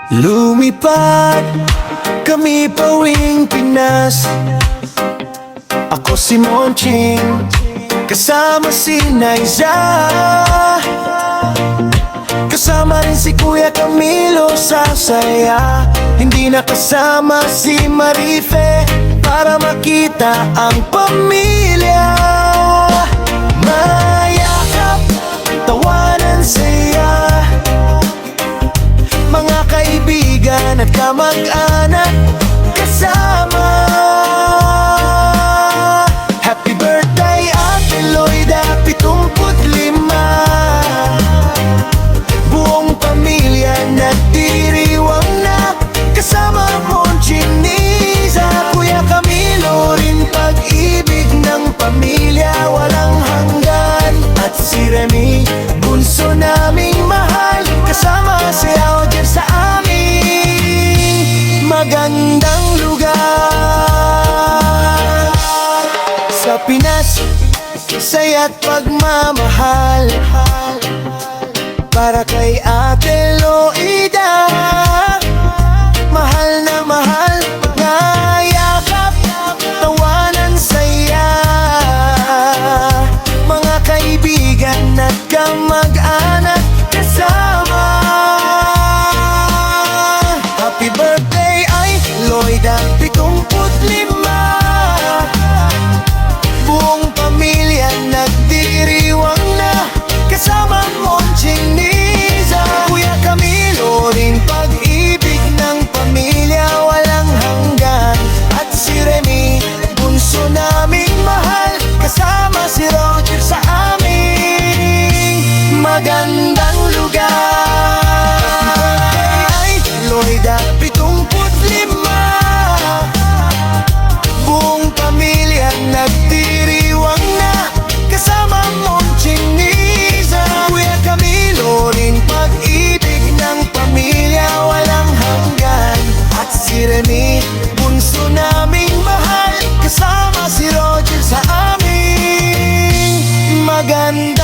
Lumipad kami pauwing Pinas. Ako si Monching, kasama si Naiza, kasama rin si Kuya Camilo sa saya. Hindi nakasama si Marife para makita ang pamilya. Mayakap, tawanan, saya, mga kaibigan at kamag-anak kasama. Happy birthday Ate Loida, 75. Buong pamilya nagdiriwang na, kasama Monching, Niza, Kuya Camilo rin, pag-ibig ng pamilya walang hanggan. At si Remy, bunso naming mahal, kasama si Alger sa aming magandang lugar. Sa Pinas, saya't pagmamahal para kay Ate Loida. Mahal na mahal, ngayakap, tawanan, saya, mga kaibigan at kamag-anak kasama. Happy birthday ay Loida, 75. Buong pamilya nagdiriwang na, kasama Monching, Niza, Kuya Camilo rin, pag-ibig ng pamilya walang hanggan. At si Remy, bunso naming mahal, kasama si Roger sa aming magandang lugar. Ay Loida, 75. Buong pamilya nagdiriwang na, kasama Monching, Niza, Kuya Camilo rin, pag-ibig ng pamilya walang hanggan. At si Remy, bunso naming mahal, kasama si Roger sa aming maganda.